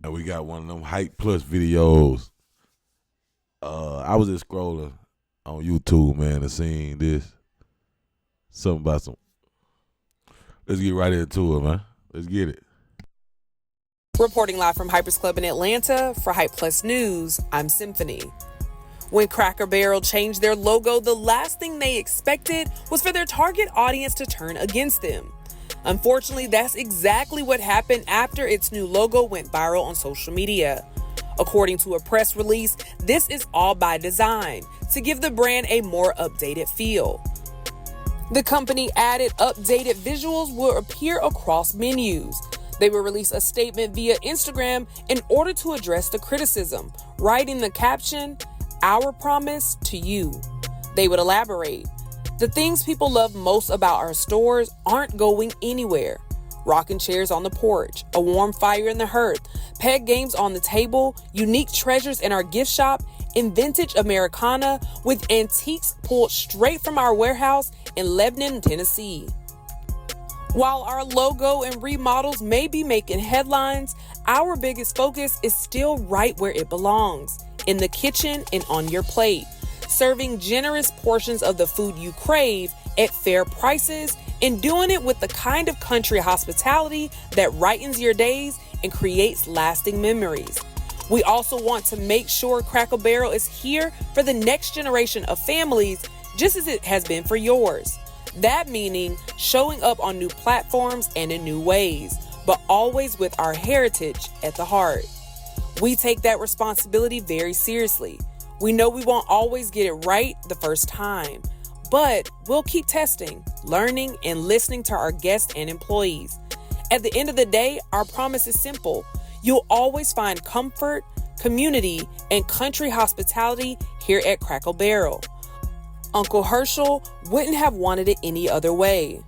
And we got one of them Hype Plus videos. I was just scrolling on YouTube, man, and seeing this. Something about some. Let's get right into it, man. Let's get it. Reporting live from Hypers Club in Atlanta for Hype Plus News, I'm Symphony. When Cracker Barrel changed their logo, the last thing they expected was for their target audience to turn against them. Unfortunately, that's exactly what happened after its new logo went viral on social media. According to a press release, this is all by design to give the brand a more updated feel. The company added updated visuals will appear across menus. They will release a statement via Instagram in order to address the criticism, writing the caption, "Our promise to you." They would elaborate. The things people love most about our stores aren't going anywhere. Rocking chairs on the porch, a warm fire in the hearth, peg games on the table, unique treasures in our gift shop, and vintage Americana with antiques pulled straight from our warehouse in Lebanon, Tennessee. While our logo and remodels may be making headlines, our biggest focus is still right where it belongs, in the kitchen and on your plate, serving generous portions of the food you crave at fair prices and doing it with the kind of country hospitality that brightens your days and creates lasting memories. We also want to make sure Cracker Barrel is here for the next generation of families, just as it has been for yours. That meaning showing up on new platforms and in new ways, but always with our heritage at the heart. We take that responsibility very seriously. We know we won't always get it right the first time, but we'll keep testing, learning, and listening to our guests and employees. At the end of the day, our promise is simple. You'll always find comfort, community, and country hospitality here at Cracker Barrel. Uncle Herschel wouldn't have wanted it any other way.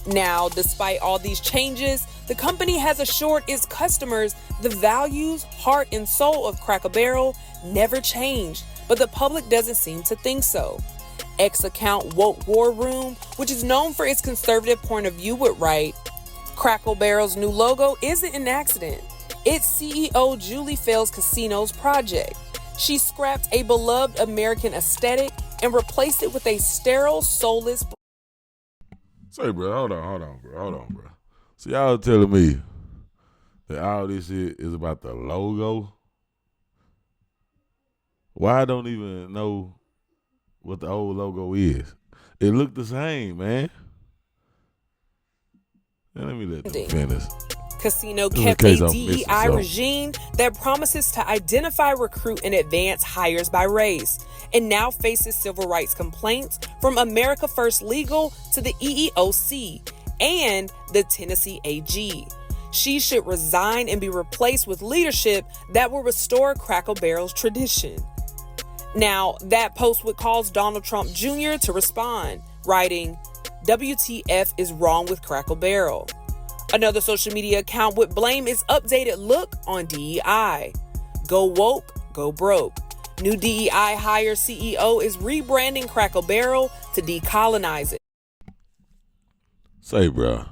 Now, despite all these changes, the company has assured its customers the values, heart, and soul of Cracker Barrel never changed, but the public doesn't seem to think so. Ex-account Woke War Room, which is known for its conservative point of view, would write, "Cracker Barrel's new logo isn't an accident. It's CEO Julie Fell's Casino's project. She scrapped a beloved American aesthetic and replaced it with a sterile, soulless..." Say, bro, hold on, bro. So y'all telling me that all this shit is about the logo? Why I don't even know what the old logo is? It looked the same, man. Now, let me let them finish. Casino Just in kept case a I'm missing DEI something. regime that promises to identify, recruit, and advance hires by race, and now faces civil rights complaints from America First Legal to the EEOC and the Tennessee AG. She should resign and be replaced with leadership that will restore Cracker Barrel's tradition. Now, that post would cause Donald Trump Jr. to respond, writing, "WTF is wrong with Cracker Barrel." Another social media account would blame its updated look on DEI. Go woke, go broke. New DEI hire CEO is rebranding Cracker Barrel to decolonize it. Say, bro.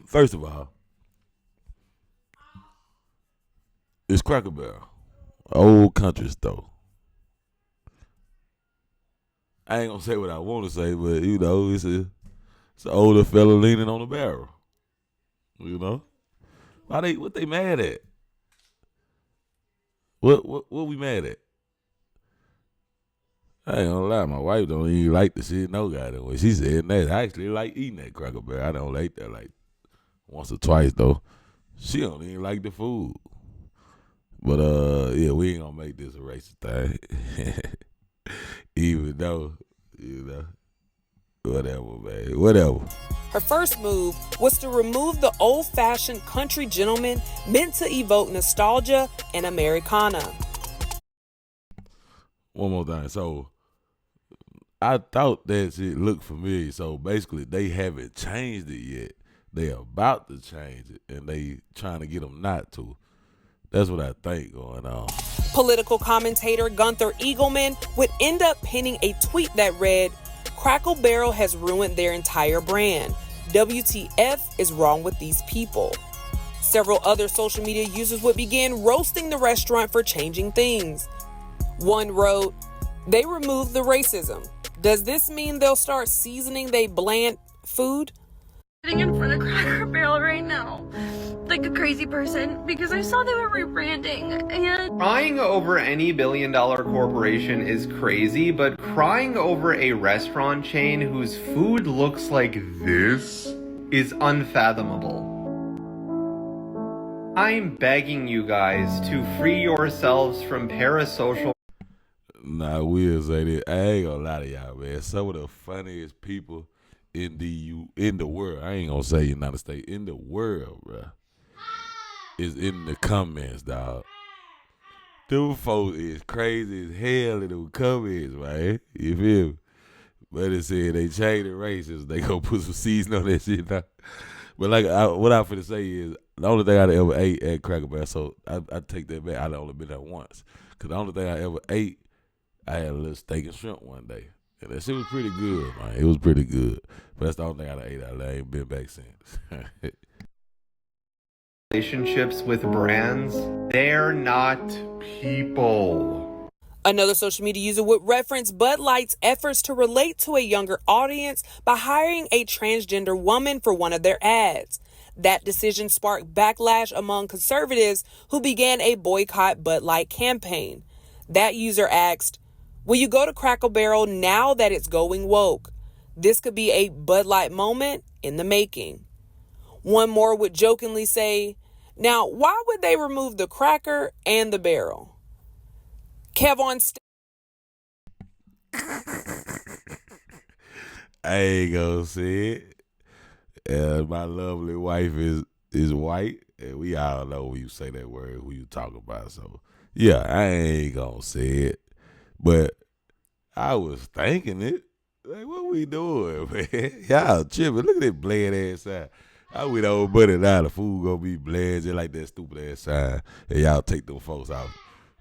First of all, it's Cracker Barrel, old country store. I ain't gonna say what I want to say, but you know, it's an older fella leaning on the barrel. You know, what they mad at? What we mad at? I ain't gonna lie, my wife don't even like the shit. No goddamn way. She said that I actually like eating that Cracker Barrel. I don't like that like once or twice though. She don't even like the food. But yeah, we ain't gonna make this a racist thing. Even though, you know, whatever, man, whatever. Her first move was to remove the old-fashioned country gentleman meant to evoke nostalgia and Americana. One more thing. So I thought that shit looked familiar. So basically, they haven't changed it yet. They about to change it, and they trying to get them not to. That's what I think going on. Political commentator Gunther Eagleman would end up penning a tweet that read, "Cracker Barrel has ruined their entire brand. WTF is wrong with these people." Several other social media users would begin roasting the restaurant for changing things. One wrote, "They removed the racism. Does this mean they'll start seasoning they bland food?" Sitting in front of Cracker Barrel right now, like a crazy person, because I saw they were rebranding, and crying over any billion-dollar corporation is crazy, but crying over a restaurant chain whose food looks like this is unfathomable. I'm begging you guys to free yourselves from parasocial. Nah, we'll say this. I ain't gonna lie to y'all, man. Some of the funniest people in the world, I ain't gonna say United States, in the world, bruh, is in the comments, dog. Them folks is crazy as hell in the comments, man. You feel me? But it said they changed the races. They gonna put some seasoning on that shit now. But like, what I'm finna say is, the only thing I ever ate at Cracker Barrel, so I take that back. I'd only been there once. Because the only thing I ever ate, I had a little steak and shrimp one day. And that shit was pretty good, man. It was pretty good. But that's the only thing I ate out there. I ain't been back since. Relationships with brands, they're not people. Another social media user would reference Bud Light's efforts to relate to a younger audience by hiring a transgender woman for one of their ads. That decision sparked backlash among conservatives who began a boycott Bud Light campaign. That user asked, "Will you go to Cracker Barrel now that it's going woke? This could be a Bud Light moment in the making." One more would jokingly say, "Now, why would they remove the cracker and the barrel?" Kev on I ain't gonna say it. My lovely wife is white, and we all know when you say that word who you talk about. So yeah, I ain't gonna say it, but I was thinking it. Like, what we doing, man? Y'all tripping. Look at that bland ass sign. I went over buddy now. The food gonna be bland just like that stupid ass sign, and y'all take them folks out.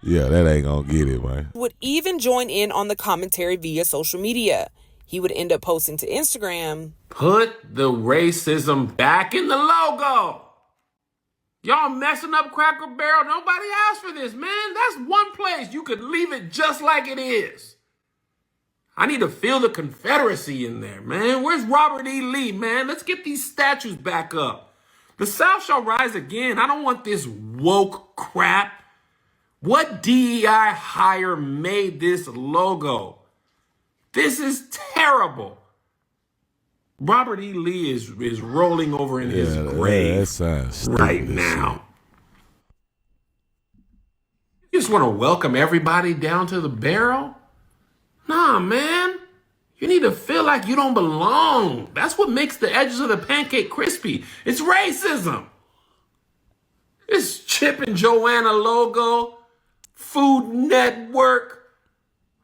Yeah, that ain't gonna get it, man. Would even join in on the commentary via social media. He would end up posting to Instagram, "Put the racism back in the logo. Y'all messing up Cracker Barrel. Nobody asked for this, man. That's one place you could leave it just like it is. I need to feel the Confederacy in there, man. Where's Robert E. Lee, man? Let's get these statues back up. The South shall rise again. I don't want this woke crap. What DEI hire made this logo? This is terrible." Robert E. Lee is rolling over in his grave that sounds right now. You just want to welcome everybody down to the barrel? Nah, man. You need to feel like you don't belong. That's what makes the edges of the pancake crispy. It's racism. This Chip and Joanna logo, Food Network.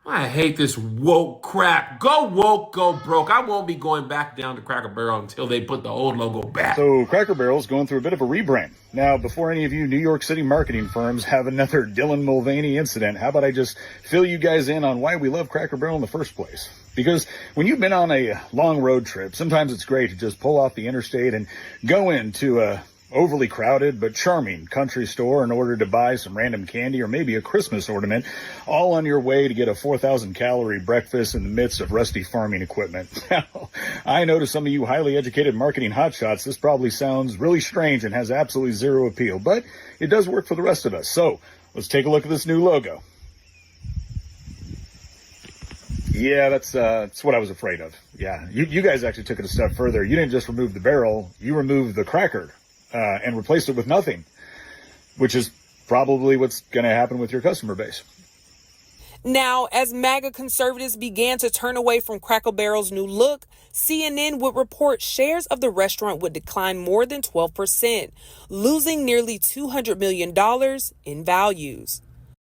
I hate this woke crap. Go woke, go broke. I won't be going back down to Cracker Barrel until they put the old logo back. So Cracker Barrel's going through a bit of a rebrand. Now, before any of you New York City marketing firms have another Dylan Mulvaney incident, how about I just fill you guys in on why we love Cracker Barrel in the first place? Because when you've been on a long road trip, sometimes it's great to just pull off the interstate and go into a overly crowded but charming country store in order to buy some random candy or maybe a Christmas ornament, all on your way to get a 4,000 calorie breakfast in the midst of rusty farming equipment. Now, I know to some of you highly educated marketing hotshots, this probably sounds really strange and has absolutely zero appeal, but it does work for the rest of us. So let's take a look at this new logo. Yeah, that's what I was afraid of. Yeah, you guys actually took it a step further. You didn't just remove the barrel, you removed the cracker. And replaced it with nothing, which is probably what's going to happen with your customer base. Now, as MAGA conservatives began to turn away from Cracker Barrel's new look, CNN would report shares of the restaurant would decline more than 12%, losing nearly $200 million in values.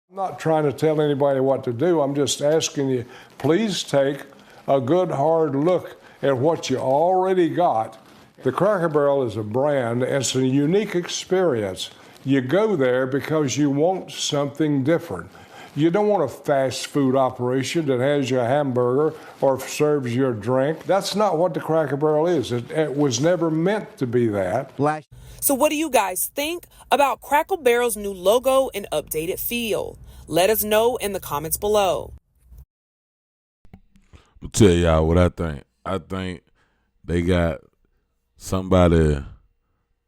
I'm not trying to tell anybody what to do. I'm just asking you, please take a good hard look at what you already got. The Cracker Barrel is a brand. It's a unique experience. You go there because you want something different. You don't want a fast food operation that has your hamburger or serves your drink. That's not what the Cracker Barrel is. It was never meant to be that. So what do you guys think about Cracker Barrel's new logo and updated feel? Let us know in the comments below. I'll tell y'all what I think. I think they got somebody,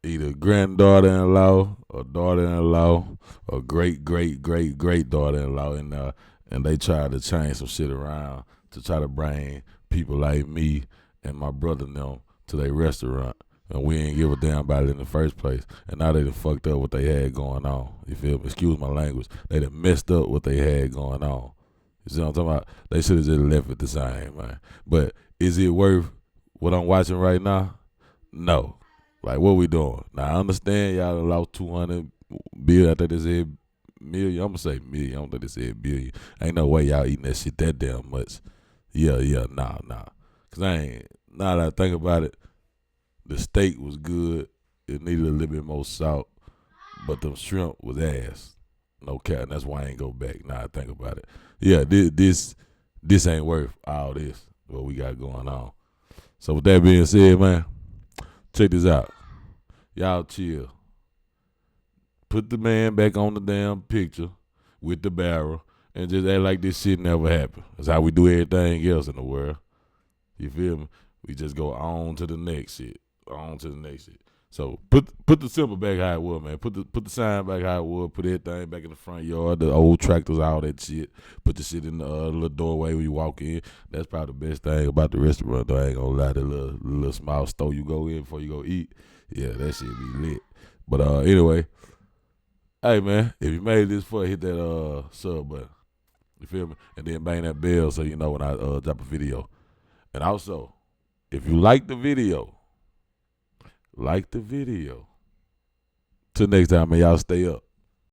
either granddaughter-in-law or daughter-in-law or great-great-great-great-daughter-in-law in there, and they try to change some shit around to try to bring people like me and my brother and them to their restaurant, and we ain't give a damn about it in the first place. And now they done fucked up what they had going on. You feel me? Excuse my language. They done messed up what they had going on. You see what I'm talking about? They should have just left it the same, man. But is it worth what I'm watching right now? No. Like, what we doing? Now, I understand y'all lost 200 billion. I think they said million. I'm going to say million. I don't think they said billion. Ain't no way y'all eating that shit that damn much. Yeah, nah. Because now that I think about it, the steak was good. It needed a little bit more salt. But them shrimp was ass. No cap. And that's why I ain't go back. Now I think about it. Yeah, this ain't worth all this, what we got going on. So with that being said, man, check this out. Y'all chill. Put the man back on the damn picture with the barrel and just act like this shit never happened. That's how we do everything else in the world. You feel me? We just go on to the next shit. So put the symbol back how it was, man. Put the sign back how it was. Put everything back in the front yard, the old tractors, all that shit. Put the shit in the little doorway when you walk in. That's probably the best thing about the restaurant, though. I ain't gonna lie. The little small store you go in before you go eat. Yeah, that shit be lit. But anyway, hey man, if you made this far, hit that sub button. You feel me? And then bang that bell so you know when I drop a video. And also, if you like the video. Till next time, man, y'all stay up.